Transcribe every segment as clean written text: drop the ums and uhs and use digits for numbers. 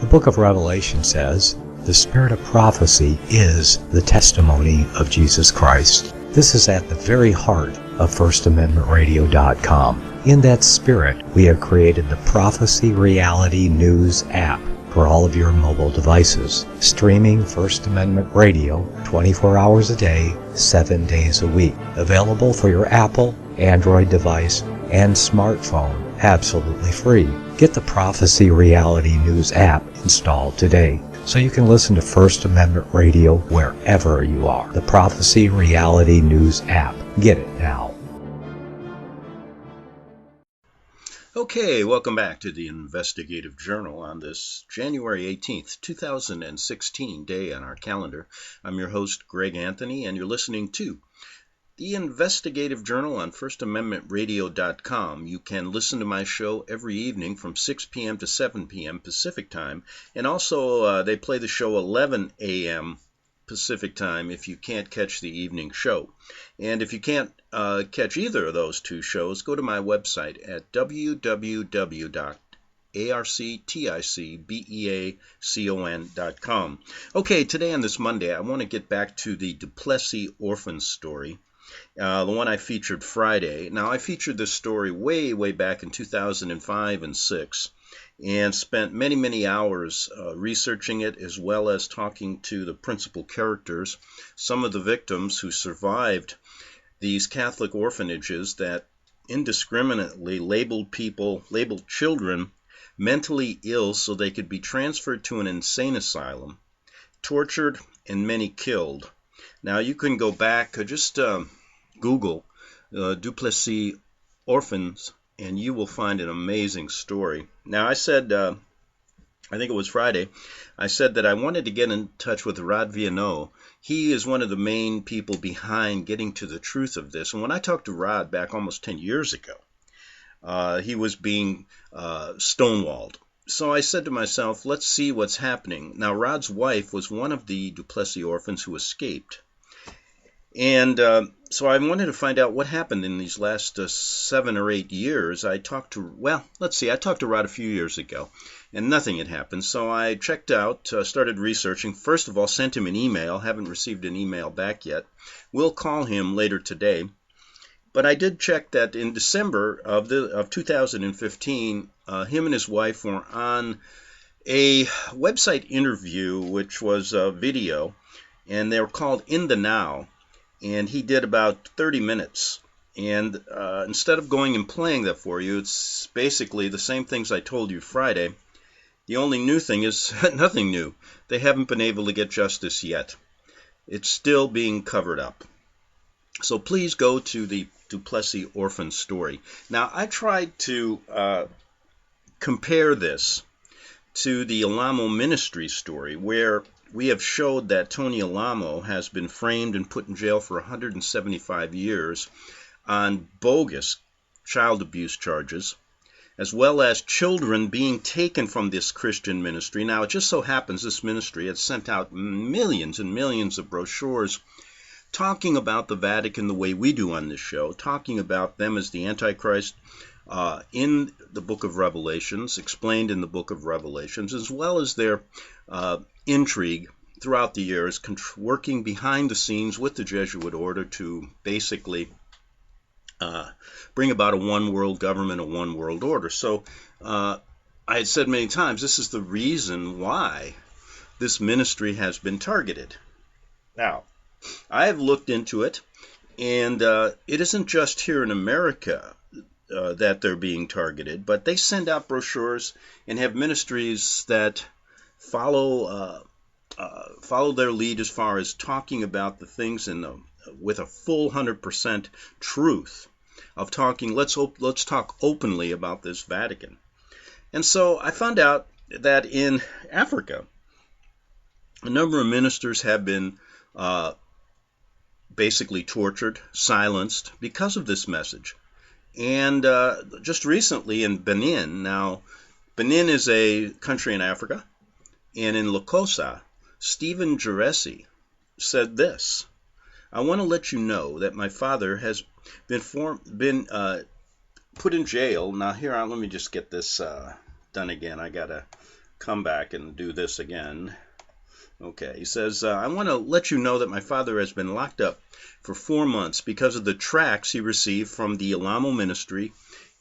The book of Revelation says, "The spirit of prophecy is the testimony of Jesus Christ." This is at the very heart of FirstAmendmentRadio.com. In that spirit, we have created the Prophecy Reality News app for all of your mobile devices, streaming First Amendment Radio 24 hours a day, 7 days a week. Available for your Apple, Android device, and smartphone, absolutely free. Get the Prophecy Reality News app installed today so you can listen to First Amendment Radio wherever you are. The Prophecy Reality News app. Get it now. Okay, welcome back to the Investigative Journal on this January 18th, 2016 day on our calendar. I'm your host, Greg Anthony, and you're listening to the Investigative Journal on FirstAmendmentRadio.com. You can listen to my show every evening from 6 p.m. to 7 p.m. Pacific Time, and also they play the show 11 a.m. Pacific Time if you can't catch the evening show. And if you can't catch either of those two shows, go to my website at www.arcticbeacon.com. Okay, today on this Monday, I want to get back to the Duplessis orphan story, the one I featured Friday. Now, I featured this story way back in 2005 and 6. And spent many hours researching it, as well as talking to the principal characters, some of the victims who survived these Catholic orphanages that indiscriminately labeled children mentally ill so they could be transferred to an insane asylum, tortured, and many killed. Now, you can go back, just Google Duplessis orphans, and you will find an amazing story. Now, I said, I think it was Friday, I said that I wanted to get in touch with Rod Viano. He is one of the main people behind getting to the truth of this. And when I talked to Rod back almost 10 years ago, he was being stonewalled. So I said to myself, let's see what's happening. Now, Rod's wife was one of the Duplessis orphans who escaped. And so I wanted to find out what happened in these last 7 or 8 years. I talked to Rod a few years ago, and nothing had happened. So I checked out, started researching. First of all, sent him an email. Haven't received an email back yet. We'll call him later today. But I did check that in December of 2015, him and his wife were on a website interview, which was a video, and they were called In the Now. And he did about 30 minutes. And instead of going and playing that for you, it's basically the same things I told you Friday. The only new thing is nothing new. They haven't been able to get justice yet. It's still being covered up. So please go to the Duplessis orphan story. Now, I tried to compare this to the Alamo Ministry story, where we have showed that Tony Alamo has been framed and put in jail for 175 years on bogus child abuse charges, as well as children being taken from this Christian ministry. Now, it just so happens this ministry has sent out millions and millions of brochures talking about the Vatican the way we do on this show, talking about them as the Antichrist in the book of Revelations, explained in the book of Revelations, as well as their intrigue throughout the years, working behind the scenes with the Jesuit order to basically bring about a one world government, a one world order. So I had said many times, this is the reason why this ministry has been targeted. Now, I have looked into it, and it isn't just here in America that they're being targeted, but they send out brochures and have ministries that follow their lead as far as talking about the things with a full 100% truth of talking. Let's talk openly about this Vatican. And so I found out that in Africa, a number of ministers have been basically tortured, silenced because of this message. And just recently in Benin, now Benin is a country in Africa, and in Lokosa, Stephen Geresi said this: I want to let you know that my father has been put in jail. Now here, let me just get this done again. I gotta come back and do this again. Okay, he says, I want to let you know that my father has been locked up for 4 months because of the tracts he received from the Alamo ministry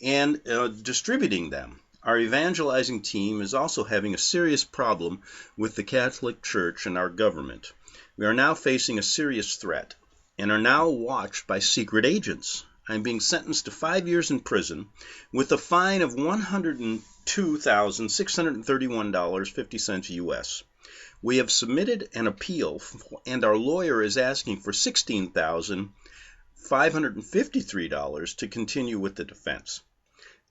and distributing them. Our evangelizing team is also having a serious problem with the Catholic Church and our government. We are now facing a serious threat and are now watched by secret agents. I'm being sentenced to 5 years in prison with a fine of $102,631.50 U.S. We have submitted an appeal, and our lawyer is asking for $16,553 to continue with the defense.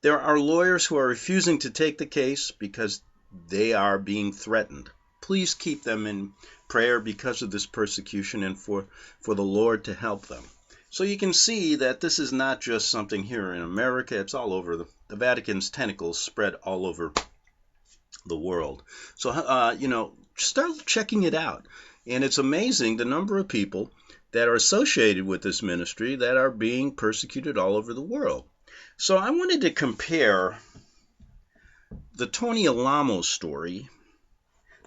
There are lawyers who are refusing to take the case because they are being threatened. Please keep them in prayer because of this persecution and for the Lord to help them. So you can see that this is not just something here in America. It's all over. The Vatican's tentacles spread all over the world. So, start checking it out. And it's amazing the number of people that are associated with this ministry that are being persecuted all over the world. So I wanted to compare the Tony Alamo story.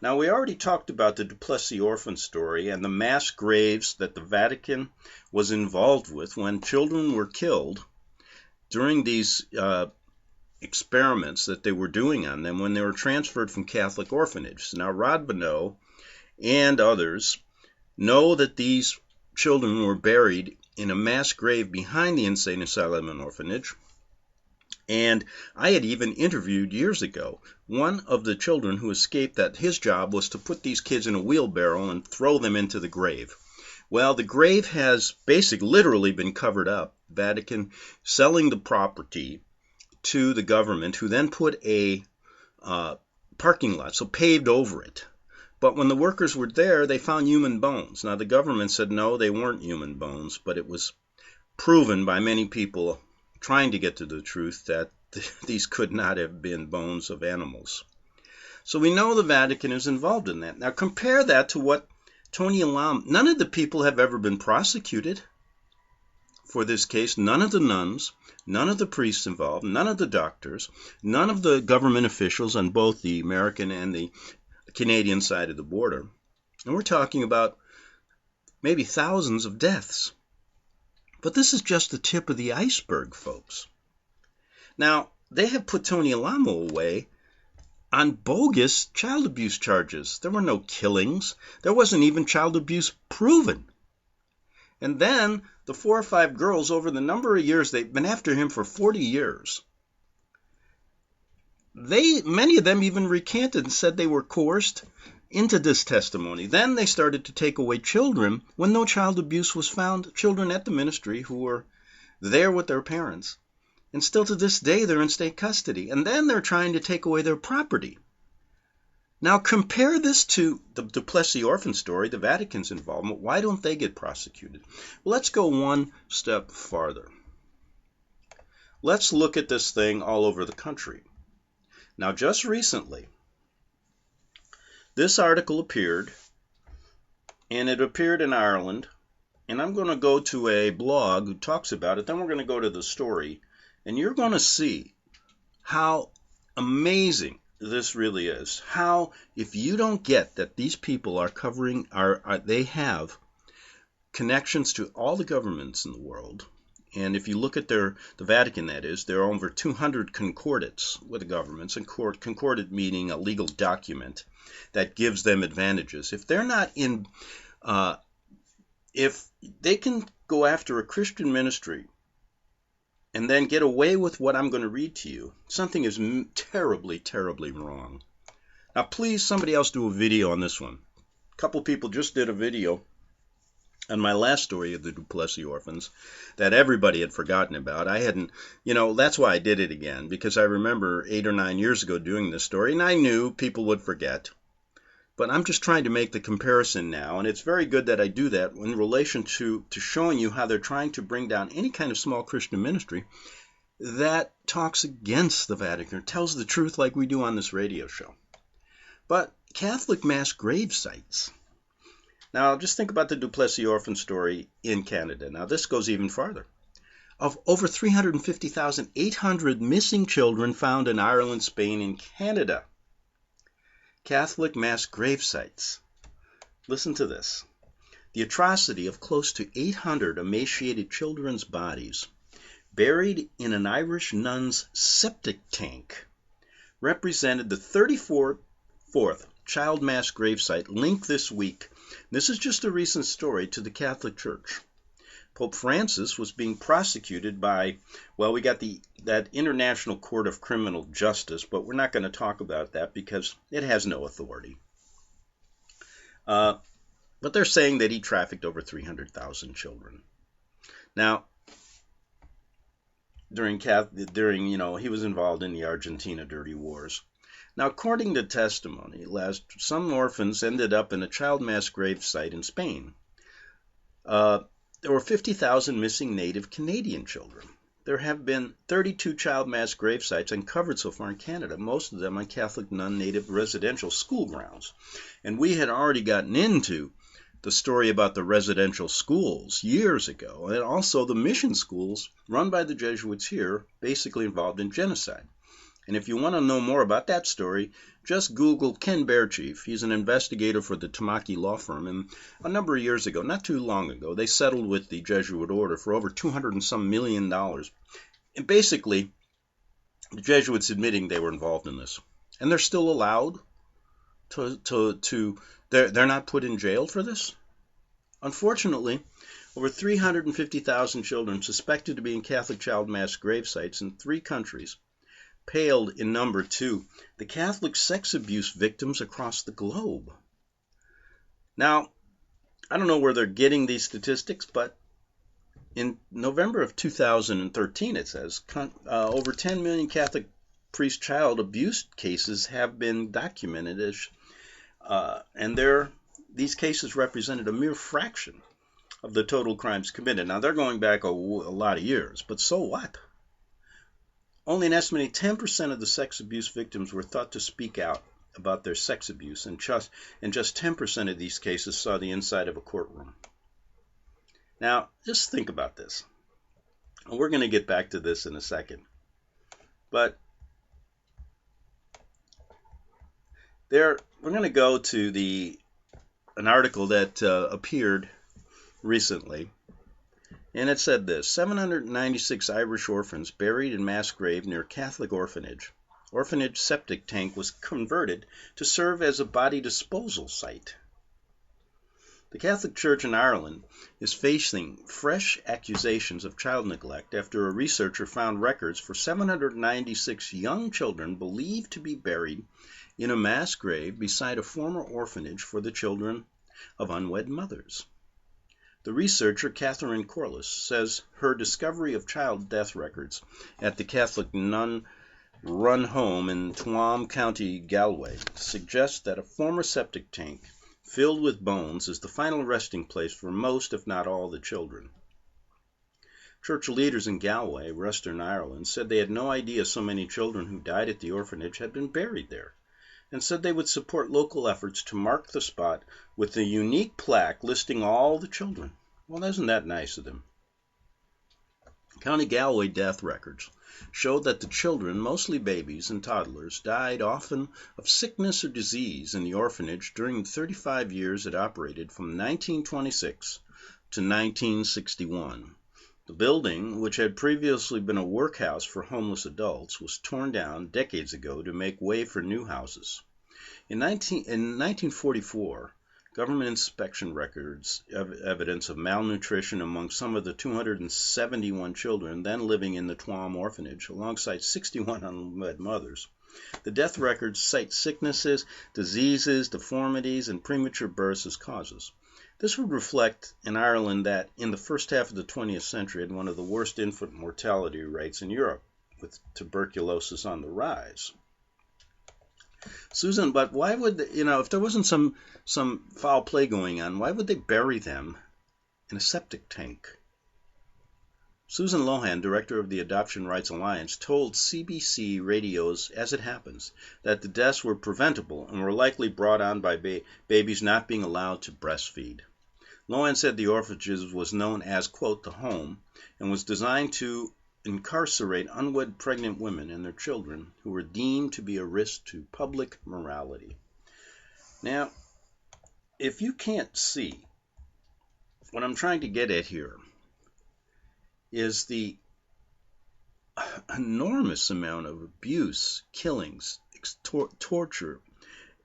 Now, we already talked about the Duplessis orphan story and the mass graves that the Vatican was involved with when children were killed during these experiments that they were doing on them when they were transferred from Catholic orphanages. Now, Rod Bonneau and others know that these children were buried in a mass grave behind the insane asylum and orphanage. And I had even interviewed years ago one of the children who escaped, that his job was to put these kids in a wheelbarrow and throw them into the grave. Well, the grave has basically literally been covered up. Vatican selling the property to the government, who then put a parking lot, so paved over it. But when the workers were there, they found human bones. Now, the government said no, they weren't human bones, but it was proven by many people trying to get to the truth that these could not have been bones of animals. So we know the Vatican is involved in that. Now, compare that to what Tony Alamo, none of the people have ever been prosecuted for this case. None of the nuns, none of the priests involved, none of the doctors, none of the government officials on both the American and the Canadian side of the border. And we're talking about maybe thousands of deaths. But this is just the tip of the iceberg, folks. Now, they have put Tony Alamo away on bogus child abuse charges. There were no killings. There wasn't even child abuse proven. And then the 4 or 5 girls, over the number of years, they've been after him for 40 years. Many of them even recanted and said they were coerced into this testimony. Then they started to take away children when no child abuse was found, children at the ministry who were there with their parents. And still to this day, they're in state custody. And then they're trying to take away their property. Now compare this to the Duplessis orphan story, the Vatican's involvement. Why don't they get prosecuted? Well, let's go one step farther. Let's look at this thing all over the country. Now, just recently, this article appeared, and it appeared in Ireland, and I'm going to go to a blog who talks about it, then we're going to go to the story, and you're going to see how amazing this really is. How, if you don't get that these people are covering, they have connections to all the governments in the world. And if you look at the Vatican, that is, there are over 200 concordats with the governments, and concordat meaning a legal document that gives them advantages. If they're not in, if they can go after a Christian ministry and then get away with what I'm going to read to you, something is terribly, terribly wrong. Now, please, somebody else do a video on this one. A couple people just did a video on my last story of the Duplessis orphans that everybody had forgotten about. I hadn't, that's why I did it again, because I remember 8 or 9 years ago doing this story, and I knew people would forget. But I'm just trying to make the comparison now, and it's very good that I do that in relation to showing you how they're trying to bring down any kind of small Christian ministry that talks against the Vatican, or tells the truth like we do on this radio show. But Catholic mass grave sites. Now, just think about the Duplessis orphan story in Canada. Now, this goes even farther. Of over 350,800 missing children found in Ireland, Spain, and Canada. Catholic mass grave sites. Listen to this. The atrocity of close to 800 emaciated children's bodies buried in an Irish nun's septic tank represented the 34th child mass gravesite linked this week. This is just a recent story to the Catholic Church. Pope Francis was being prosecuted by, well, we got that International Court of Criminal Justice, but we're not going to talk about that because it has no authority. But they're saying that he trafficked over 300,000 children. Now, during he was involved in the Argentina dirty wars. Now, according to testimony, some orphans ended up in a child mass grave site in Spain. There were 50,000 missing native Canadian children. There have been 32 child mass grave sites uncovered so far in Canada, most of them on Catholic non-native residential school grounds. And we had already gotten into the story about the residential schools years ago, and also the mission schools run by the Jesuits here, basically involved in genocide. And if you want to know more about that story, just Google Ken Bearchief. He's an investigator for the Tamaki law firm, and a number of years ago, not too long ago, they settled with the Jesuit order for over $200 and some million. And basically, the Jesuits admitting they were involved in this. And they're still allowed they're not put in jail for this? Unfortunately, over 350,000 children suspected to be in Catholic child mass grave sites in 3 countries paled in number to the Catholic sex abuse victims across the globe. Now, I don't know where they're getting these statistics, but in November of 2013, it says, over 10 million Catholic priest child abuse cases have been documented, and these cases represented a mere fraction of the total crimes committed. Now, they're going back a lot of years, but so what? Only an estimated 10% of the sex abuse victims were thought to speak out about their sex abuse, and just 10% of these cases saw the inside of a courtroom. Now, just think about this. We're going to get back to this in a second. But we're going to go to an article that appeared recently. And it said this: 796 Irish orphans buried in mass grave near Catholic orphanage. Orphanage septic tank was converted to serve as a body disposal site. The Catholic Church in Ireland is facing fresh accusations of child neglect after a researcher found records for 796 young children believed to be buried in a mass grave beside a former orphanage for the children of unwed mothers. The researcher, Catherine Corliss, says her discovery of child death records at the Catholic nun-run home in Tuam County, Galway, suggests that a former septic tank filled with bones is the final resting place for most, if not all, the children. Church leaders in Galway, Western Ireland, said they had no idea so many children who died at the orphanage had been buried there, and said they would support local efforts to mark the spot with a unique plaque listing all the children. Well, isn't that nice of them? County Galway death records showed that the children, mostly babies and toddlers, died often of sickness or disease in the orphanage during the 35 years it operated from 1926 to 1961. The building, which had previously been a workhouse for homeless adults, was torn down decades ago to make way for new houses. In 1944, government inspection records evidence of malnutrition among some of the 271 children then living in the Tuam orphanage, alongside 61 unwed mothers. The death records cite sicknesses, diseases, deformities, and premature births as causes. This would reflect in Ireland that in the first half of the 20th century had one of the worst infant mortality rates in Europe, with tuberculosis on the rise. Susan, but why would, if there wasn't some foul play going on, why would they bury them in a septic tank? Susan Lohan, director of the Adoption Rights Alliance, told CBC Radio's As It Happens that the deaths were preventable and were likely brought on by babies not being allowed to breastfeed. Lohan said the orphanage was known as, quote, the home, and was designed to incarcerate unwed pregnant women and their children who were deemed to be a risk to public morality. Now, if you can't see, what I'm trying to get at here is the enormous amount of abuse, killings, torture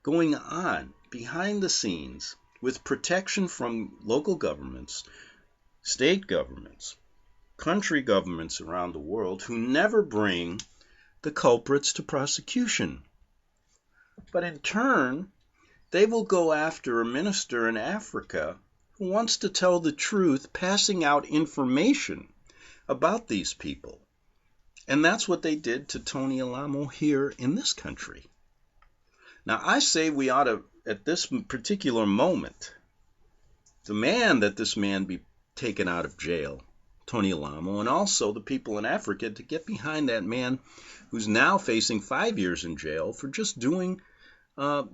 going on behind the scenes with protection from local governments, state governments, country governments around the world who never bring the culprits to prosecution. But in turn, they will go after a minister in Africa who wants to tell the truth, passing out information about these people. And that's what they did to Tony Alamo here in this country. Now, I say we ought to, at this particular moment, demand that this man be taken out of jail, Tony Alamo, and also the people in Africa to get behind that man who's now facing 5 years in jail for just doing,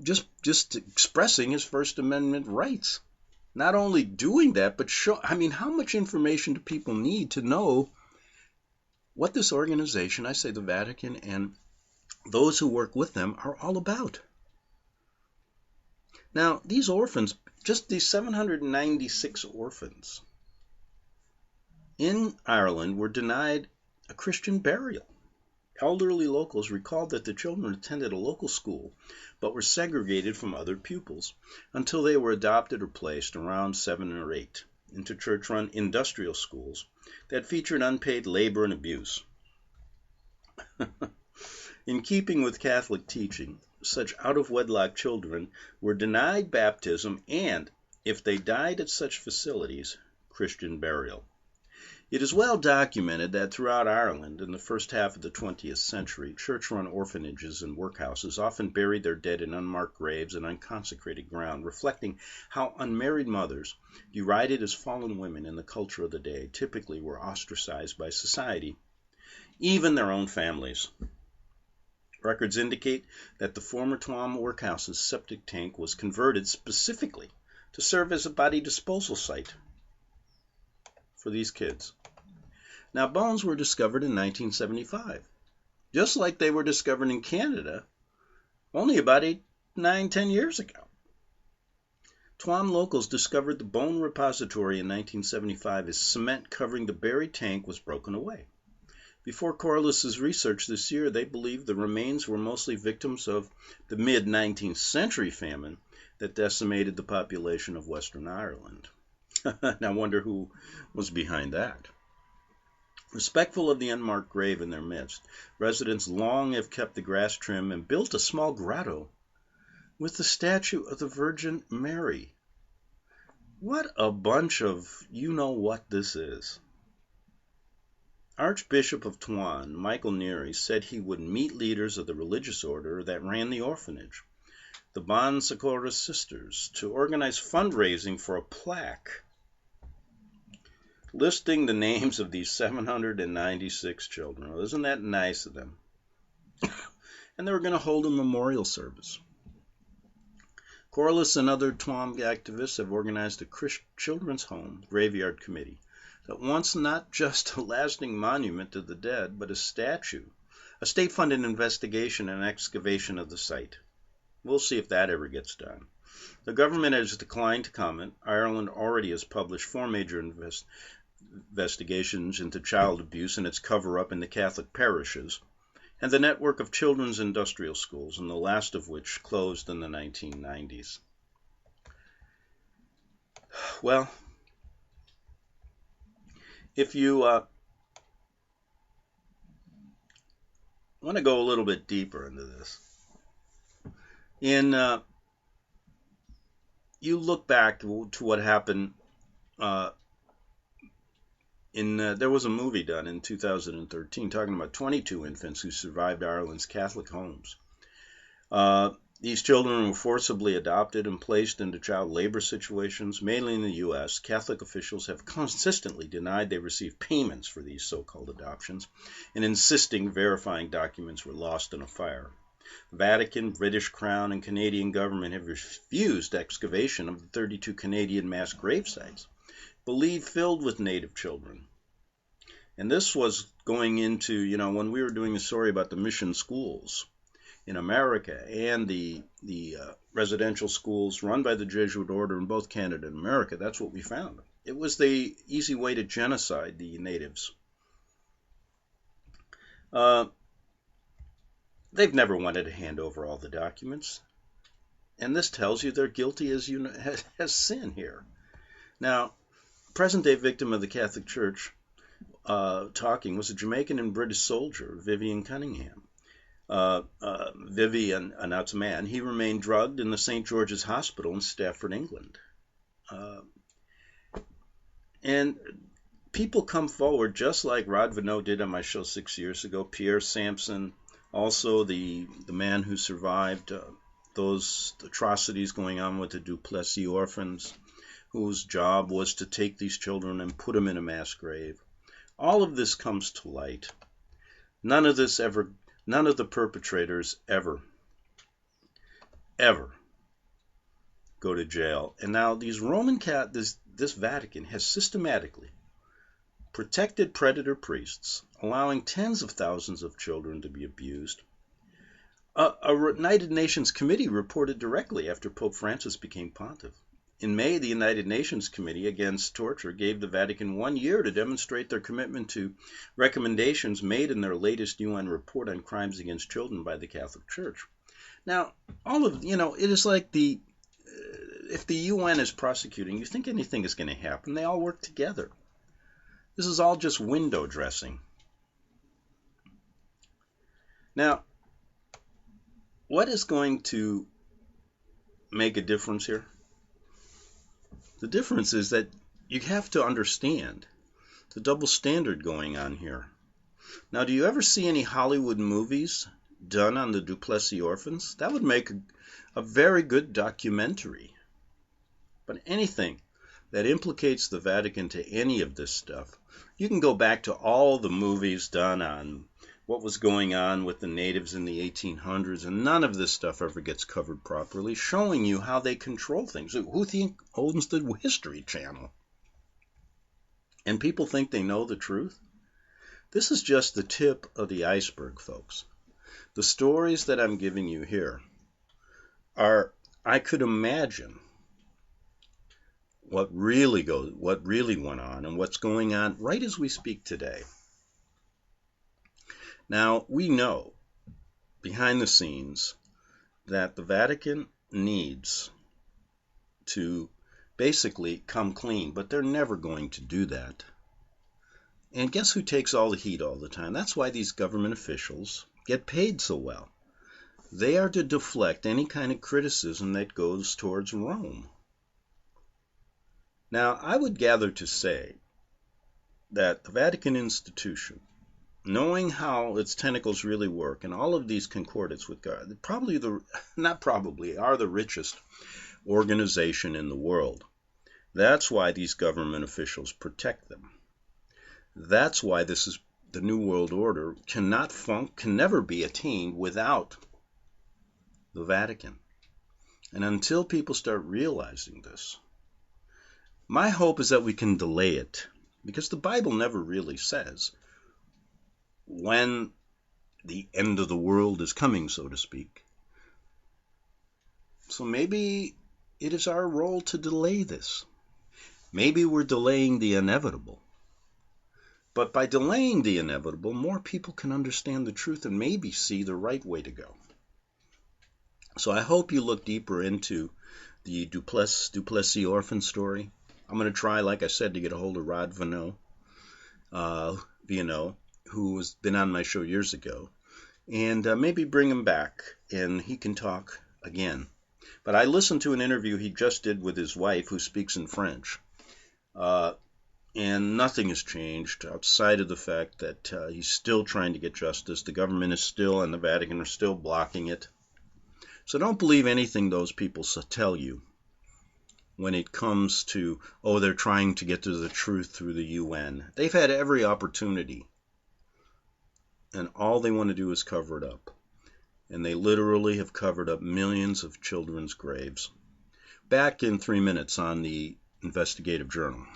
just expressing his First Amendment rights. Not only doing that, but how much information do people need to know what this organization, I say the Vatican, and those who work with them are all about? Now, these orphans, just these 796 orphans in Ireland were denied a Christian burial. Elderly locals recalled that the children attended a local school but were segregated from other pupils until they were adopted or placed around 7 or 8 into church-run industrial schools that featured unpaid labor and abuse. In keeping with Catholic teaching, such out-of-wedlock children were denied baptism and, if they died at such facilities, Christian burial. It is well documented that throughout Ireland in the first half of the 20th century, church-run orphanages and workhouses often buried their dead in unmarked graves and unconsecrated ground, reflecting how unmarried mothers, derided as fallen women in the culture of the day, typically were ostracized by society, even their own families. Records indicate that the former Tuam workhouse's septic tank was converted specifically to serve as a body disposal site for these kids. Now, bones were discovered in 1975, just like they were discovered in Canada only about 9-10 years ago. Tuam locals discovered the bone repository in 1975 as cement covering the buried tank was broken away. Before Corliss's research this year, they believed the remains were mostly victims of the mid-19th century famine that decimated the population of Western Ireland. I wonder who was behind that. Respectful of the unmarked grave in their midst, residents long have kept the grass trim and built a small grotto with the statue of the Virgin Mary. What a bunch of you-know-what this is. Archbishop of Tuam, Michael Neary, said he would meet leaders of the religious order that ran the orphanage, the Bon Secours Sisters, to organize fundraising for a plaque listing the names of these 796 children. Well, isn't that nice of them? And they were going to hold a memorial service. Corliss and other Tuam activists have organized a children's home graveyard committee that wants not just a lasting monument to the dead, but a statue, a state-funded investigation and excavation of the site. We'll see if that ever gets done. The government has declined to comment. Ireland already has published 4 major investigations into child abuse and its cover-up in the Catholic parishes, and the network of children's industrial schools, and the last of which closed in the 1990s. Well, if you want to go a little bit deeper into this, you look back to what happened there was a movie done in 2013 talking about 22 infants who survived Ireland's Catholic homes. These children were forcibly adopted and placed into child labor situations, mainly in the U.S. Catholic officials have consistently denied they received payments for these so-called adoptions and insisting verifying documents were lost in a fire. The Vatican, British Crown, and Canadian government have refused excavation of the 32 Canadian mass grave sites, believed filled with native children. And this was going into, when we were doing a story about the mission schools, in America and the residential schools run by the Jesuit order in both Canada and America, that's what we found. It was the easy way to genocide the natives. They've never wanted to hand over all the documents. And this tells you they're guilty as sin here. Now, present-day victim of the Catholic Church talking was a Jamaican and British soldier, Vivian Cunningham. Vivian, now it's a man, he remained drugged in the St. George's Hospital in Stafford, England. And people come forward just like Rod Vanneau did on my show 6 years ago, Pierre Sampson, also the man who survived those atrocities going on with the Duplessis orphans, whose job was to take these children and put them in a mass grave. All of this comes to light. None of the perpetrators ever go to jail. And now these this Vatican has systematically protected predator priests, allowing tens of thousands of children to be abused. A United Nations committee reported directly after Pope Francis became pontiff. In May, the United Nations Committee Against Torture gave the Vatican 1 year to demonstrate their commitment to recommendations made in their latest UN report on crimes against children by the Catholic Church. Now, it is like if the UN is prosecuting, you think anything is going to happen, they all work together. This is all just window dressing. Now, what is going to make a difference here? The difference is that you have to understand the double standard going on here. Now, do you ever see any Hollywood movies done on the Duplessis orphans? That would make a very good documentary. But anything that implicates the Vatican to any of this stuff, you can go back to all the movies done on what was going on with the natives in the 1800s, and none of this stuff ever gets covered properly, showing you how they control things. Who owns the History Channel? And people think they know the truth? This is just the tip of the iceberg, folks. The stories that I'm giving you here I could imagine what really went on and what's going on right as we speak today. Now, we know behind the scenes that the Vatican needs to basically come clean, but they're never going to do that. And guess who takes all the heat all the time? That's why these government officials get paid so well. They are to deflect any kind of criticism that goes towards Rome. Now, I would gather to say that the Vatican institution, knowing how its tentacles really work and all of these concordats with God, are the richest organization in the world. That's why these government officials protect them. That's why this is the New World Order can never be attained without the Vatican. And until people start realizing this, my hope is that we can delay it, because the Bible never really says when the end of the world is coming, so to speak. So maybe it is our role to delay this. Maybe we're delaying the inevitable. But by delaying the inevitable, more people can understand the truth and maybe see the right way to go. So I hope you look deeper into the Duplessis orphan story. I'm going to try, like I said, to get a hold of Rod Vanneau, who has been on my show years ago, and maybe bring him back and he can talk again. But I listened to an interview he just did with his wife, who speaks in French, and nothing has changed outside of the fact that he's still trying to get justice. The government is still, and the Vatican are still blocking it. So don't believe anything those people tell you when it comes to, they're trying to get to the truth through the UN. They've had every opportunity, and all they want to do is cover it up. And they literally have covered up millions of children's graves. Back in 3 minutes on the Investigative Journal.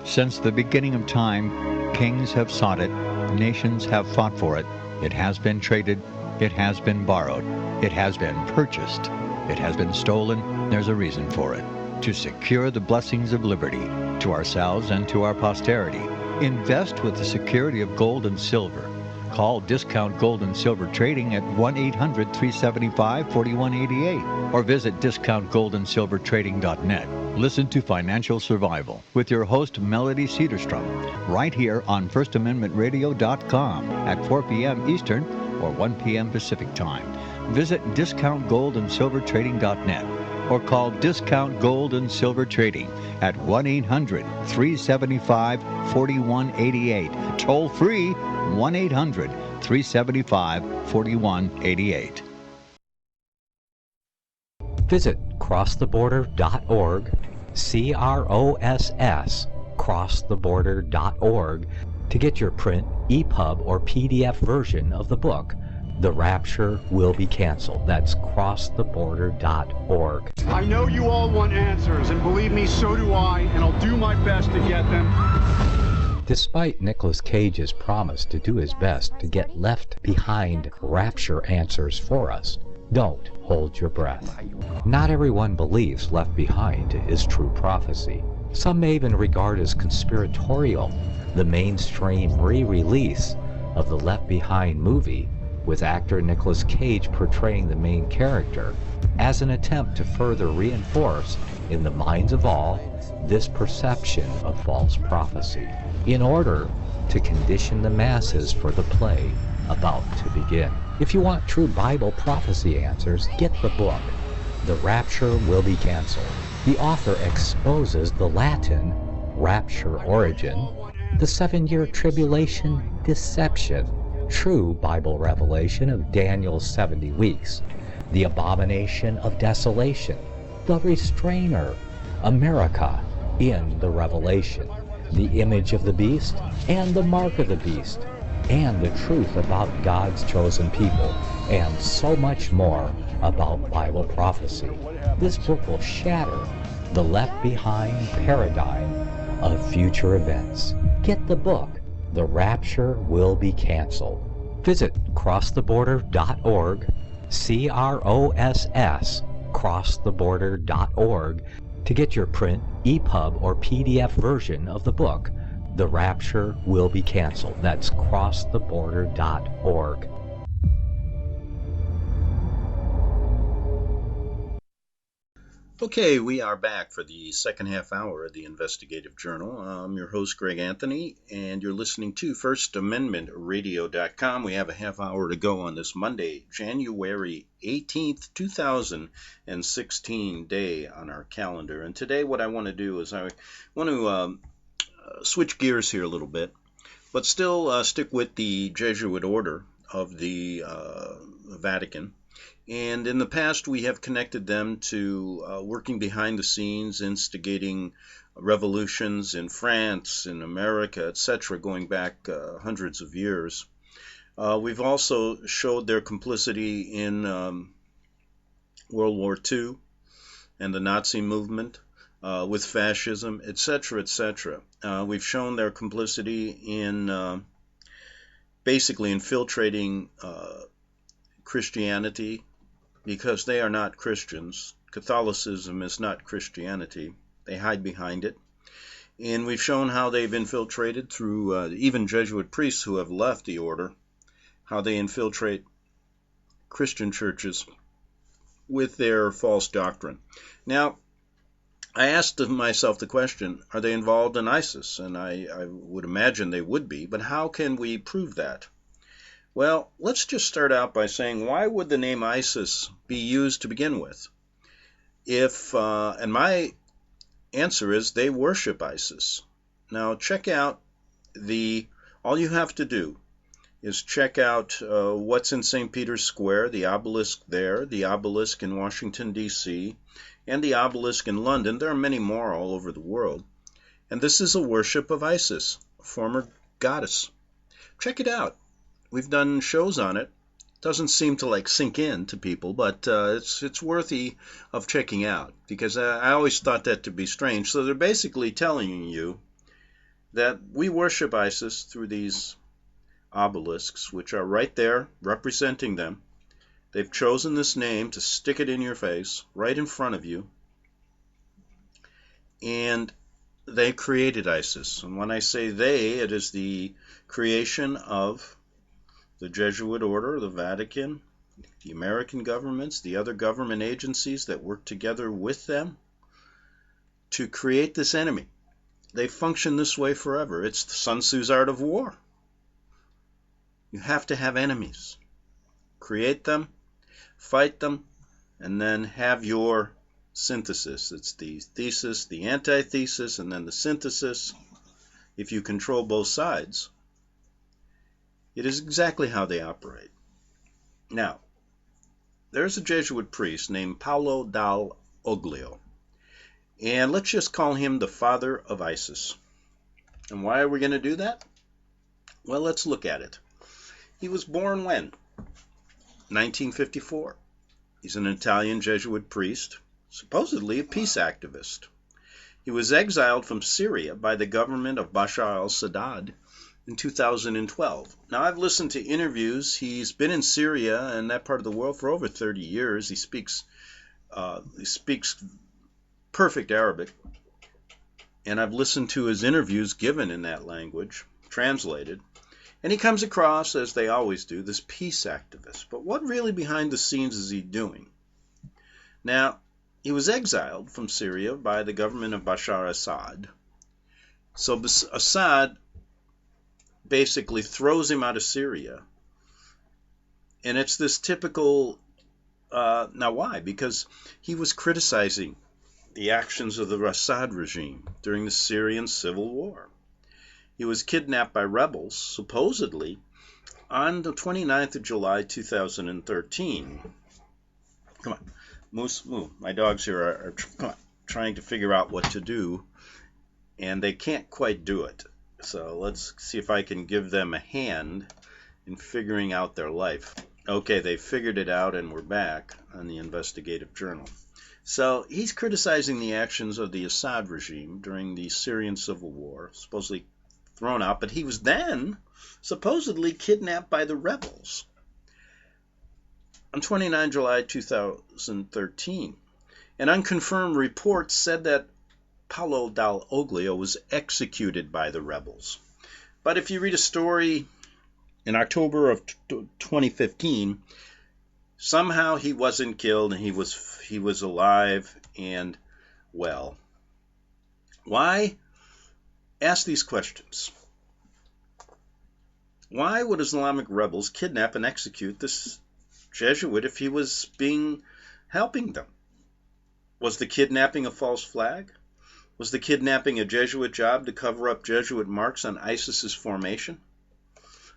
Since the beginning of time, Kings have sought it, nations have fought for it. It has been traded, it has been borrowed, it has been purchased, it has been stolen. There's a reason for it. To secure the blessings of liberty to ourselves and to our posterity, invest with the security of gold and silver. Call Discount Gold and Silver Trading at 1-800-375-4188 or visit discountgoldandsilvertrading.net. Listen to Financial Survival with your host Melody Cedarstrom right here on FirstAmendmentRadio.com at 4 p.m. Eastern or 1 p.m. Pacific Time. Visit discountgoldandsilvertrading.net or call Discount Gold and Silver Trading at 1-800-375-4188. Toll free 1-800-375-4188. Visit crosstheborder.org, C-R-O-S-S, crosstheborder.org, to get your print, EPUB, or PDF version of the book, The Rapture Will Be Canceled. That's crosstheborder.org. I know you all want answers, and believe me, so do I, and I'll do my best to get them. Despite Nicolas Cage's promise to do his best to get left behind rapture answers for us, don't hold your breath. Not everyone believes Left Behind is true prophecy. Some may even regard as conspiratorial the mainstream re-release of the Left Behind movie with actor Nicolas Cage portraying the main character as an attempt to further reinforce in the minds of all this perception of false prophecy in order to condition the masses for the play about to begin. If you want true Bible prophecy answers, get the book, The Rapture Will Be Canceled. The author exposes the Latin rapture origin, the 7-year tribulation deception, true Bible revelation of Daniel's 70 weeks, the abomination of desolation, the restrainer, America in the Revelation, the image of the beast and the mark of the beast, and the truth about God's chosen people, and so much more about Bible prophecy. This book will shatter the Left Behind paradigm of future events. Get the book, The Rapture Will Be Canceled. Visit crosstheborder.org, C-R-O-S-S, crosstheborder.org, to get your print, EPUB, or PDF version of the book, The Rapture Will Be Canceled. That's crosstheborder.org. Okay, we are back for the second half hour of the Investigative Journal. I'm your host, Greg Anthony, and you're listening to FirstAmendmentRadio.com. We have a half hour to go on this Monday, January 18th, 2016 day on our calendar. And today what I want to do is I want to switch gears here a little bit, but still stick with the Jesuit order of the Vatican. And in the past, we have connected them to working behind the scenes, instigating revolutions in France, in America, etc., going back hundreds of years. We've also showed their complicity in World War II and the Nazi movement, with fascism, etc., etc. We've shown their complicity in basically infiltrating Christianity, because they are not Christians. Catholicism is not Christianity. They hide behind it. And we've shown how they've infiltrated through even Jesuit priests who have left the order, how they infiltrate Christian churches with their false doctrine. Now, I asked myself the question, are they involved in ISIS? And I would imagine they would be, but how can we prove that? Well, let's just start out by saying, why would the name ISIS be used to begin with? And my answer is they worship ISIS. Now, check out all you have to do is check out what's in St. Peter's Square, the obelisk there, the obelisk in Washington, D.C., and the obelisk in London. There are many more all over the world. And this is a worship of Isis, a former goddess. Check it out. We've done shows on it. Doesn't seem to sink in to people, but it's worthy of checking out, because I always thought that to be strange. So they're basically telling you that we worship ISIS through these obelisks, which are right there representing them. They've chosen this name to stick it in your face, right in front of you. And they created ISIS. And when I say they, it is the creation of the Jesuit order, the Vatican, the American governments, the other government agencies that work together with them to create this enemy. They function this way forever. It's Sun Tzu's art of war. You have to have enemies. Create them, fight them, and then have your synthesis. It's the thesis, the antithesis, and then the synthesis. If you control both sides, it is exactly how they operate. Now, there's a Jesuit priest named Paolo Dall O'glio, and let's just call him the father of ISIS. And why are we going to do that? Well, let's look at it. He was born when? 1954. He's an Italian Jesuit priest, supposedly a peace activist. He was exiled from Syria by the government of Bashar al-Assad in 2012. Now, I've listened to interviews. He's been in Syria and that part of the world for over 30 years. He speaks perfect Arabic, and I've listened to his interviews given in that language, translated. And he comes across, as they always do, this peace activist. But what really behind the scenes is he doing? Now, he was exiled from Syria by the government of Bashar al-Assad. So Assad basically throws him out of Syria. And it's this typical, now why? Because he was criticizing the actions of the Assad regime during the Syrian civil war. He was kidnapped by rebels, supposedly, on the 29th of July, 2013. Come on, Moose, move. My dogs here are trying to figure out what to do, and they can't quite do it. So let's see if I can give them a hand in figuring out their life. Okay, they figured it out, and we're back on the Investigative Journal. So he's criticizing the actions of the Assad regime during the Syrian civil war, supposedly thrown out, but he was then supposedly kidnapped by the rebels on 29 July 2013. An unconfirmed report said that Paolo Dall O'glio was executed by the rebels. But if you read a story in October of 2015, somehow he wasn't killed and he was alive and well. Why? Ask these questions. Why would Islamic rebels kidnap and execute this Jesuit if he was helping them? Was the kidnapping a false flag? Was the kidnapping a Jesuit job to cover up Jesuit marks on ISIS's formation?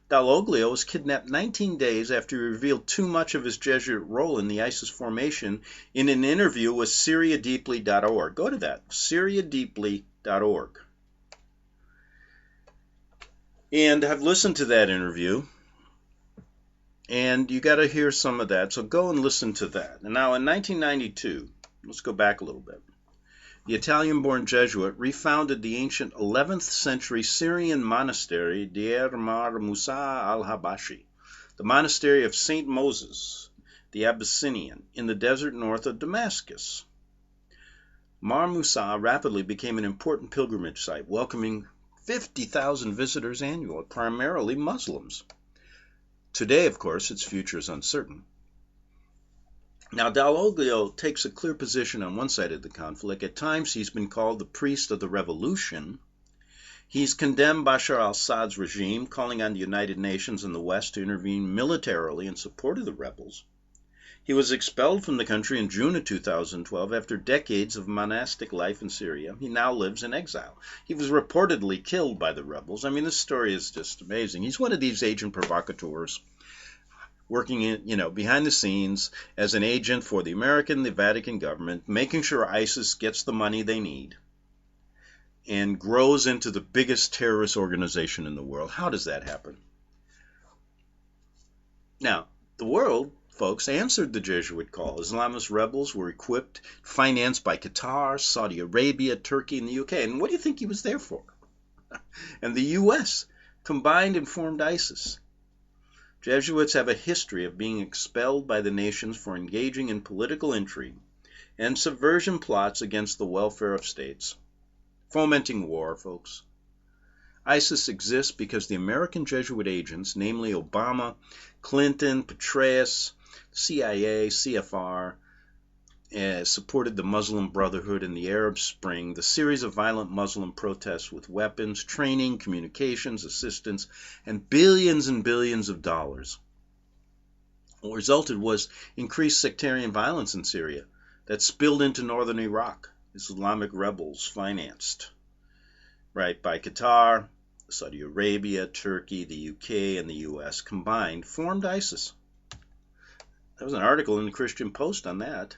Dall O'glio was kidnapped 19 days after he revealed too much of his Jesuit role in the ISIS formation in an interview with SyriaDeeply.org. Go to that, SyriaDeeply.org. And I've listened to that interview, and you got to hear some of that, so go and listen to that. And now in 1992, let's go back a little bit, the Italian-born Jesuit refounded the ancient 11th century Syrian monastery Deir Mar Musa al-Habashi, the monastery of St. Moses, the Abyssinian, in the desert north of Damascus. Mar Musa rapidly became an important pilgrimage site, welcoming 50,000 visitors annually, primarily Muslims. Today, of course, its future is uncertain. Now, Dall O'glio takes a clear position on one side of the conflict. At times, he's been called the priest of the revolution. He's condemned Bashar al-Assad's regime, calling on the United Nations and the West to intervene militarily in support of the rebels. He was expelled from the country in June of 2012 after decades of monastic life in Syria. He now lives in exile. He was reportedly killed by the rebels. I mean, this story is just amazing. He's one of these agent provocateurs, working in, behind the scenes as an agent for the American, the Vatican government, making sure ISIS gets the money they need and grows into the biggest terrorist organization in the world. How does that happen? Now, the world, folks, answered the Jesuit call. Islamist rebels were equipped, financed by Qatar, Saudi Arabia, Turkey, and the UK. And what do you think he was there for? and the U.S. combined and formed ISIS. Jesuits have a history of being expelled by the nations for engaging in political intrigue and subversion plots against the welfare of states, fomenting war, folks. ISIS exists because the American Jesuit agents, namely Obama, Clinton, Petraeus, CIA, CFR, supported the Muslim Brotherhood in the Arab Spring, the series of violent Muslim protests with weapons, training, communications, assistance, and billions of dollars. What resulted was increased sectarian violence in Syria that spilled into northern Iraq. Islamic rebels financed, right, by Qatar, Saudi Arabia, Turkey, the UK, and the US combined formed ISIS. There was an article in the Christian Post on that.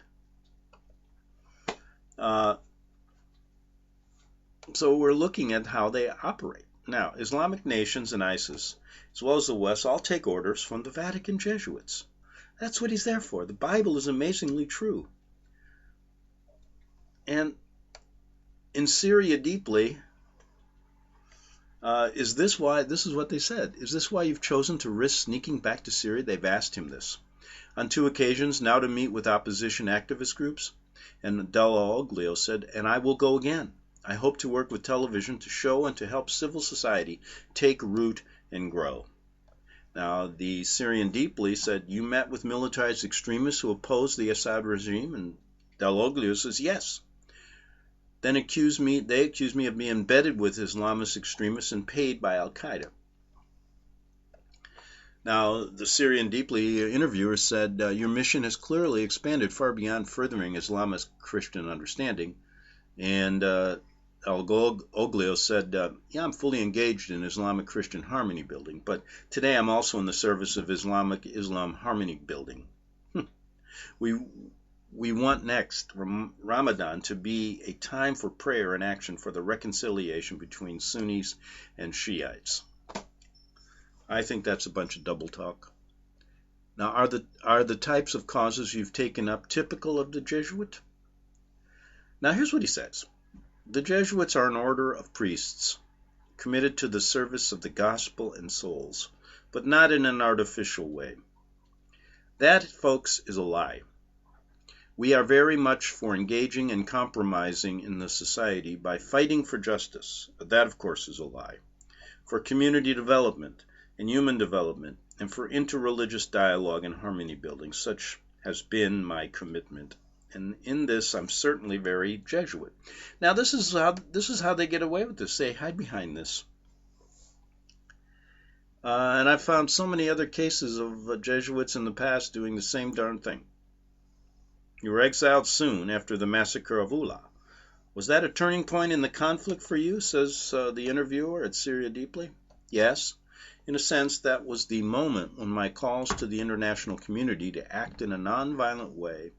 So we're looking at how they operate. Now, Islamic nations and ISIS, as well as the West, all take orders from the Vatican Jesuits. That's what he's there for. The Bible is amazingly true. And in Syria deeply, is this what they said, is this why you've chosen to risk sneaking back to Syria? They've asked him this on 2 occasions, now to meet with opposition activist groups. And Dall O'glio said, and I will go again. I hope to work with television to show and to help civil society take root and grow. Now, the Syrian Deeply said, you met with militarized extremists who oppose the Assad regime? And Dall O'glio says, yes. Then they accused me of being embedded with Islamist extremists and paid by Al-Qaeda. Now, the Syrian Deeply interviewer said, your mission has clearly expanded far beyond furthering Islamist Christian understanding. And O'glio said, yeah, I'm fully engaged in Islamic Christian harmony building, but today I'm also in the service of Islam harmony building. We want next Ramadan to be a time for prayer and action for the reconciliation between Sunnis and Shiites. I think that's a bunch of double talk. Now, are the types of causes you've taken up typical of the Jesuit? Now, here's what he says. The Jesuits are an order of priests committed to the service of the gospel and souls, but not in an artificial way. That, folks, is a lie. We are very much for engaging and compromising in the society by fighting for justice. That, of course, is a lie. For community development and human development, and for interreligious dialogue and harmony building. Such has been my commitment. And in this, I'm certainly very Jesuit. Now, this is how they get away with this. They hide behind this. And I've found so many other cases of Jesuits in the past doing the same darn thing. You were exiled soon after the massacre of Ula. Was that a turning point in the conflict for you, says the interviewer at Syria Deeply? Yes. In a sense, that was the moment when my calls to the international community to act in a nonviolent way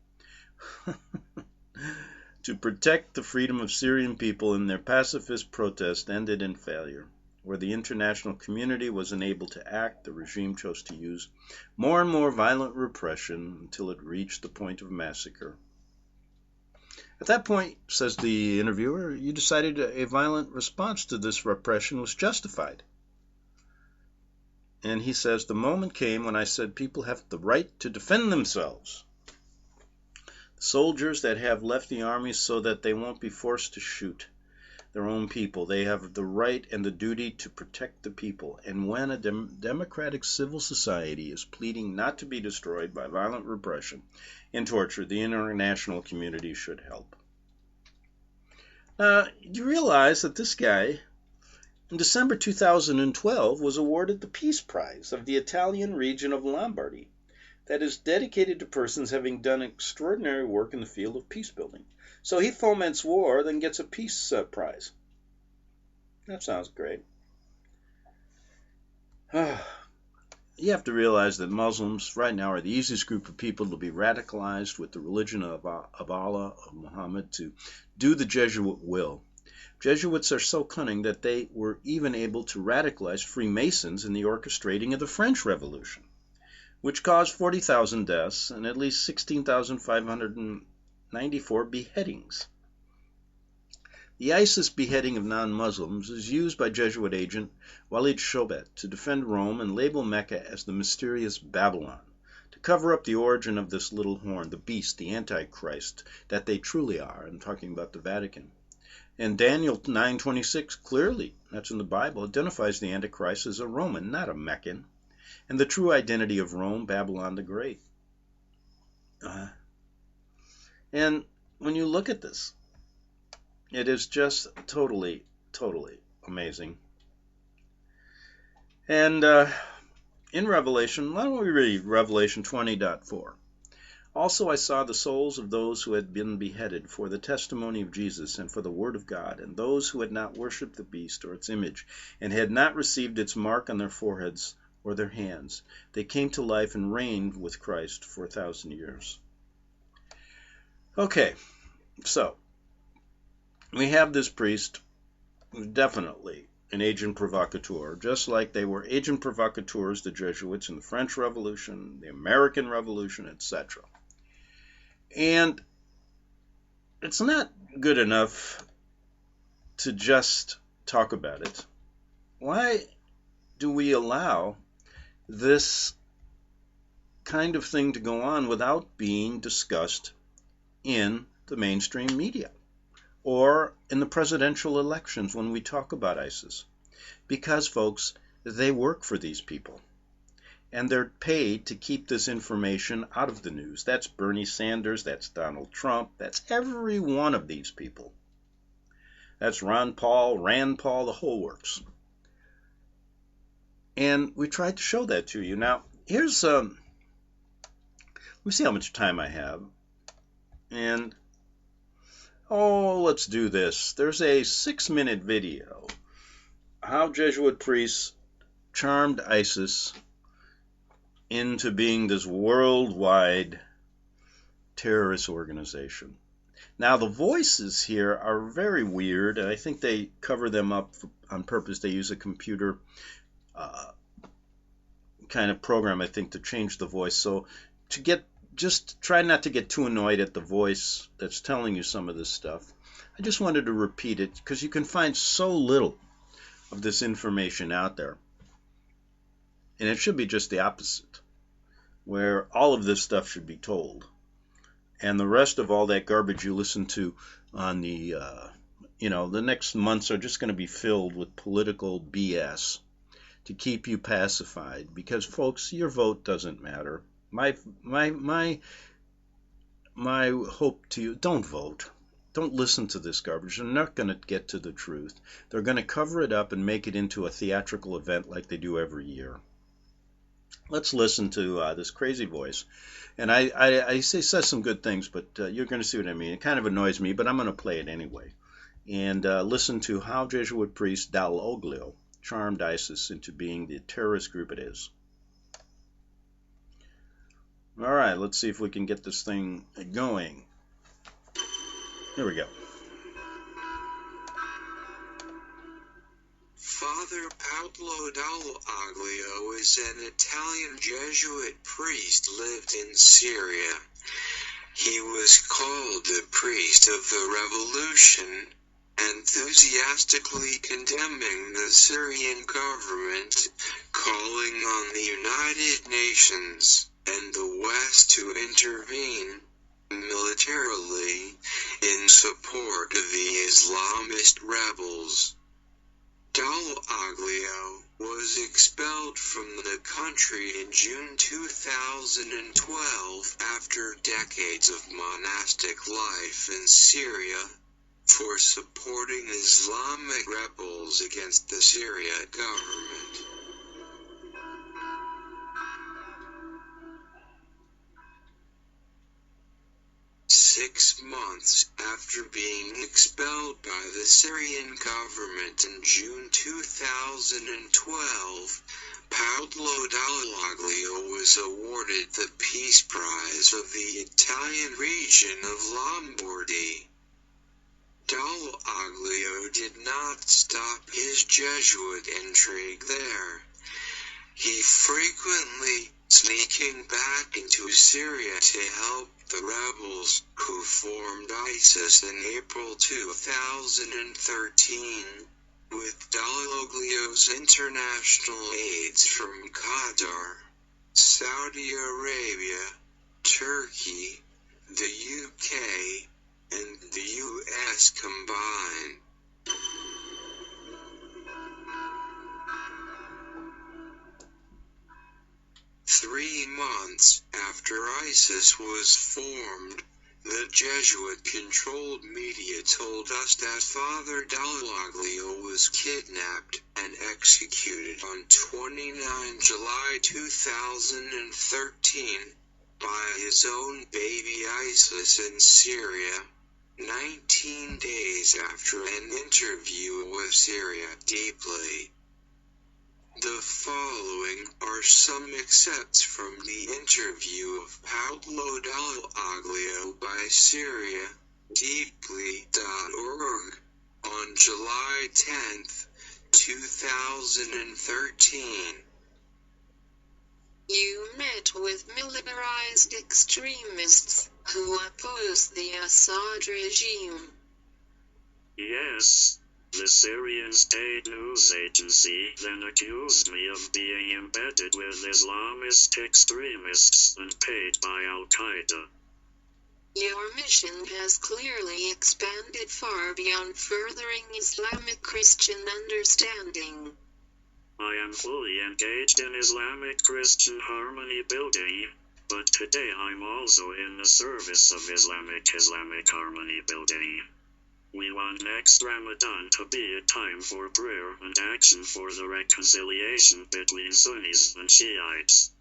to protect the freedom of Syrian people in their pacifist protest ended in failure. Where the international community was unable to act, the regime chose to use more and more violent repression until it reached the point of massacre. At that point, says the interviewer, you decided a violent response to this repression was justified. And he says, the moment came when I said people have the right to defend themselves. Soldiers that have left the army so that they won't be forced to shoot their own people. They have the right and the duty to protect the people. And when a democratic civil society is pleading not to be destroyed by violent repression and torture, the international community should help. Now, you realize that this guy, in December 2012, was awarded the Peace Prize of the Italian region of Lombardy that is dedicated to persons having done extraordinary work in the field of peace building. So he foments war, then gets a peace prize. That sounds great. You have to realize that Muslims right now are the easiest group of people to be radicalized with the religion of Allah, of Muhammad, to do the Jesuit will. Jesuits are so cunning that they were even able to radicalize Freemasons in the orchestrating of the French Revolution, which caused 40,000 deaths and at least 16,594 beheadings. The ISIS beheading of non-Muslims is used by Jesuit agent Walid Shobet to defend Rome and label Mecca as the mysterious Babylon, to cover up the origin of this little horn, the beast, the Antichrist, that they truly are. I'm talking about the Vatican. And Daniel 9:26 clearly, that's in the Bible, identifies the Antichrist as a Roman, not a Meccan, and the true identity of Rome, Babylon the Great. And when you look at this, it is just totally, totally amazing. And in Revelation, why don't we read Revelation 20.4? Also I saw the souls of those who had been beheaded for the testimony of Jesus and for the word of God, and those who had not worshipped the beast or its image, and had not received its mark on their foreheads or their hands. They came to life and reigned with Christ for 1,000 years. Okay, so we have this priest, definitely an agent provocateur, just like they were agent provocateurs, the Jesuits in the French Revolution, the American Revolution, etc. And it's not good enough to just talk about it. Why do we allow this kind of thing to go on without being discussed in the mainstream media or in the presidential elections when we talk about ISIS? Because, folks, they work for these people. And they're paid to keep this information out of the news. That's Bernie Sanders, that's Donald Trump, that's every one of these people. That's Rand Paul, the whole works. And we tried to show that to you. Now, here's, let me see how much time I have. And, let's do this. There's a 6-minute video. How Jesuit priests charmed ISIS into being this worldwide terrorist organization. Now, the voices here are very weird, and I think they cover them up on purpose. They use a computer kind of program, I think, to change the voice. So just try not to get too annoyed at the voice that's telling you some of this stuff. I just wanted to repeat it because you can find so little of this information out there. And it should be just the opposite, where all of this stuff should be told. And the rest of all that garbage you listen to on the, the next months are just going to be filled with political BS to keep you pacified. Because, folks, your vote doesn't matter. My hope to you, don't vote. Don't listen to this garbage. They're not going to get to the truth. They're going to cover it up and make it into a theatrical event like they do every year. Let's listen to this crazy voice. And I say says some good things, but you're going to see what I mean. It kind of annoys me, but I'm going to play it anyway. And listen to how Jesuit priest Dall O'glio charmed ISIS into being the terrorist group it is. All right, let's see if we can get this thing going. Here we go. Father Paolo Dall O'glio is an Italian Jesuit priest lived in Syria. He was called the priest of the revolution, enthusiastically condemning the Syrian government, calling on the United Nations and the West to intervene militarily in support of the Islamist rebels. Dall O'glio was expelled from the country in June 2012 after decades of monastic life in Syria for supporting Islamic rebels against the Syria government. Six months after being expelled by the Syrian government in June 2012, Paolo Dall O'glio was awarded the Peace Prize of the Italian region of Lombardy. Dall O'glio did not stop his Jesuit intrigue there. He frequently sneaking back into Syria to help the rebels who formed ISIS in April 2013. With Dall O'glio's international aids from Qatar, Saudi Arabia, Turkey, the UK, and the US combined. Three months after ISIS was formed, the Jesuit-controlled media told us that Father Dall O'glio was kidnapped and executed on 29 July 2013 by his own baby ISIS in Syria, 19 days after an interview with Syria Deeply. The following are some excerpts from the interview of Paolo Dall O'glio by SyriaDeeply.org on July 10, 2013. You met with militarized extremists who oppose the Assad regime. Yes. The Syrian state news agency then accused me of being embedded with Islamist extremists and paid by Al-Qaeda. Your mission has clearly expanded far beyond furthering Islamic Christian understanding. I am fully engaged in Islamic Christian harmony building, but today I'm also in the service of Islamic harmony building. We want next Ramadan to be a time for prayer and action for the reconciliation between Sunnis and Shiites.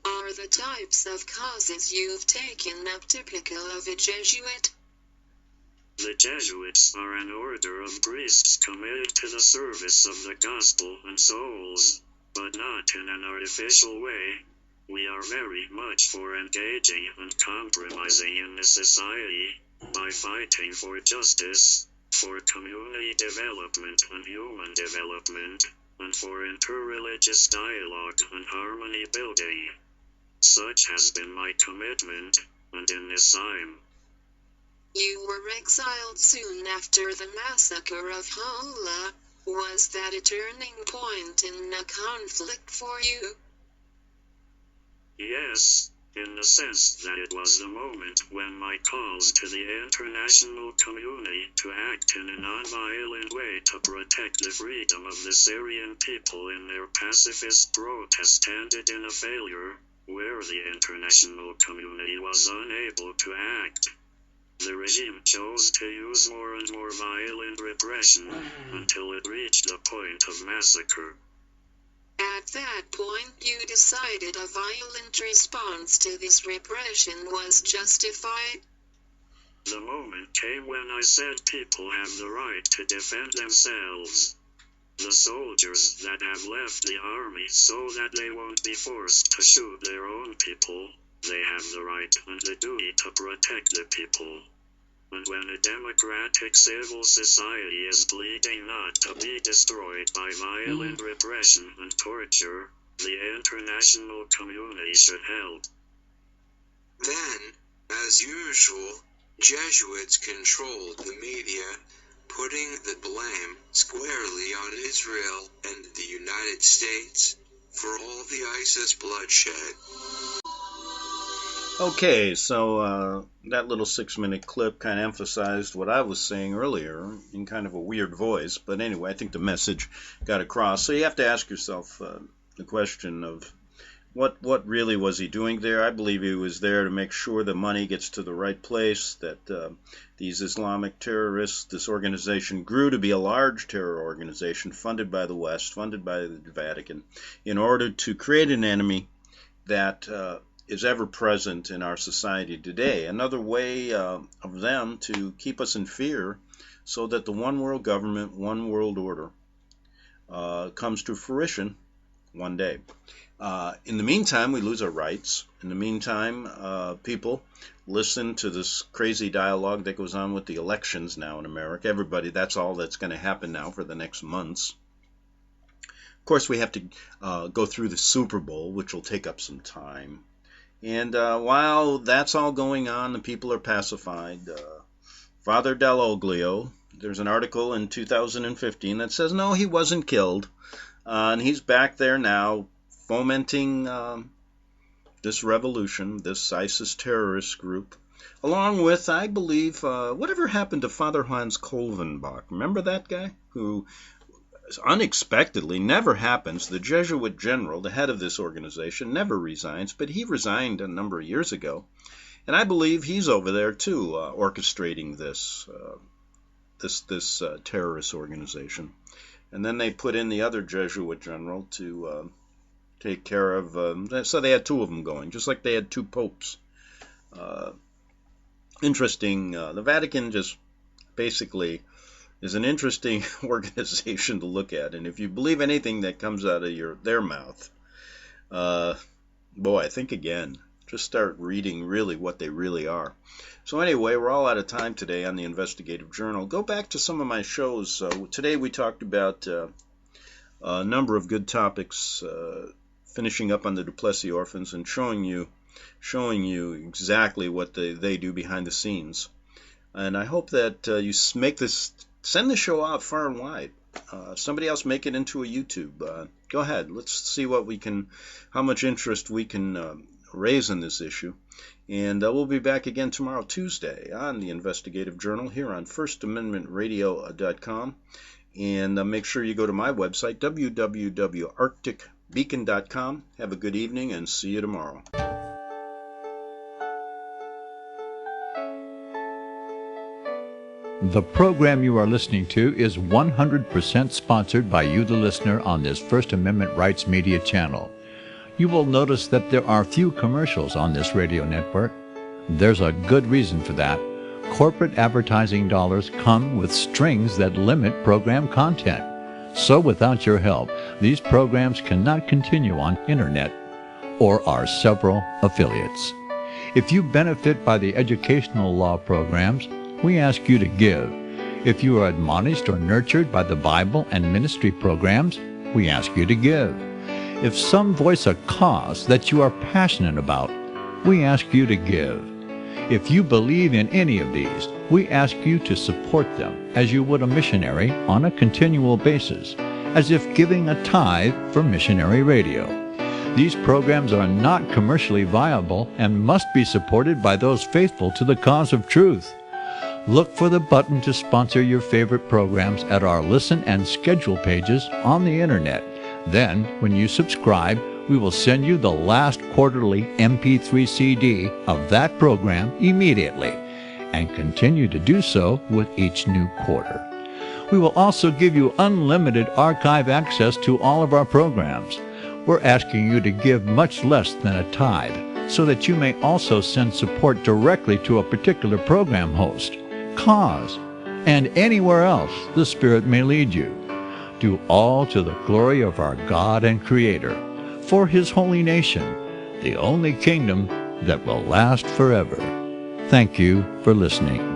Are the types of causes you've taken up typical of a Jesuit? The Jesuits are an order of priests committed to the service of the gospel and souls, but not in an artificial way. We are very much for engaging and compromising in the society, by fighting for justice, for community development and human development, and for interreligious dialogue and harmony building. Such has been my commitment, and in this time. You were exiled soon after the massacre of Houla. Was that a turning point in the conflict for you? Yes. In the sense that it was the moment when my calls to the international community to act in a non-violent way to protect the freedom of the Syrian people in their pacifist protest ended in a failure, where the international community was unable to act. The regime chose to use more and more violent repression until it reached the point of massacre. At that point you decided a violent response to this repression was justified? The moment came when I said people have the right to defend themselves. The soldiers that have left the army so that they won't be forced to shoot their own people, they have the right and the duty to protect the people. And when a democratic civil society is bleeding not to be destroyed by violent repression and torture, the international community should help. Then, as usual, Jesuits controlled the media, putting the blame squarely on Israel and the United States for all the ISIS bloodshed. Okay, so that little 6-minute clip kind of emphasized what I was saying earlier in kind of a weird voice. But anyway, I think the message got across. So you have to ask yourself the question of what really was he doing there? I believe he was there to make sure the money gets to the right place, that these Islamic terrorists, this organization grew to be a large terror organization funded by the West, funded by the Vatican, in order to create an enemy that is ever present in our society today. Another way of them to keep us in fear so that the one world government, one world order comes to fruition one day. In the meantime, we lose our rights. In the meantime, people listen to this crazy dialogue that goes on with the elections now in America. Everybody, that's all that's going to happen now for the next months. course, we have to go through the Super Bowl, which will take up some time. And while that's all going on, the people are pacified. Father Dall O'glio, there's an article in 2015 that says, no, he wasn't killed. And he's back there now fomenting this revolution, this ISIS terrorist group, along with, I believe, whatever happened to Father Hans Kolvenbach. Remember that guy who unexpectedly, never happens, the Jesuit general, the head of this organization, never resigns, but he resigned a number of years ago. And I believe he's over there too, orchestrating this terrorist organization. And then they put in the other Jesuit general to take care of, so they had two of them going, just like they had two popes. Interesting, the Vatican just basically is an interesting organization to look at. And if you believe anything that comes out of their mouth, boy, think again. Just start reading really what they really are. So anyway, we're all out of time today on the Investigative Journal. Go back to some of my shows. Today we talked about a number of good topics, finishing up on the Duplessis orphans and showing you exactly what they do behind the scenes. And I hope that you send the show out far and wide. Somebody else make it into a YouTube. Go ahead. Let's see how much interest we can raise in this issue. And we'll be back again tomorrow, Tuesday, on the Investigative Journal here on FirstAmendmentRadio.com. And make sure you go to my website, www.arcticbeacon.com. Have a good evening and see you tomorrow. The program you are listening to is 100% sponsored by you, the listener, on this First Amendment Rights Media channel. You will notice that there are few commercials on this radio network. There's a good reason for that. Corporate advertising dollars come with strings that limit program content. So without your help, these programs cannot continue on internet or our several affiliates. If you benefit by the educational law programs, we ask you to give. If you are admonished or nurtured by the Bible and ministry programs, we ask you to give. If some voice a cause that you are passionate about, we ask you to give. If you believe in any of these, we ask you to support them as you would a missionary on a continual basis, as if giving a tithe for missionary radio. These programs are not commercially viable and must be supported by those faithful to the cause of truth. Look for the button to sponsor your favorite programs at our listen and schedule pages on the internet. Then, when you subscribe, we will send you the last quarterly MP3 CD of that program immediately, and continue to do so with each new quarter. We will also give you unlimited archive access to all of our programs. We're asking you to give much less than a tithe, so that you may also send support directly to a particular program host, cause, and anywhere else the Spirit may lead you. Do all to the glory of our God and Creator, for His holy nation, the only kingdom that will last forever. Thank you for listening.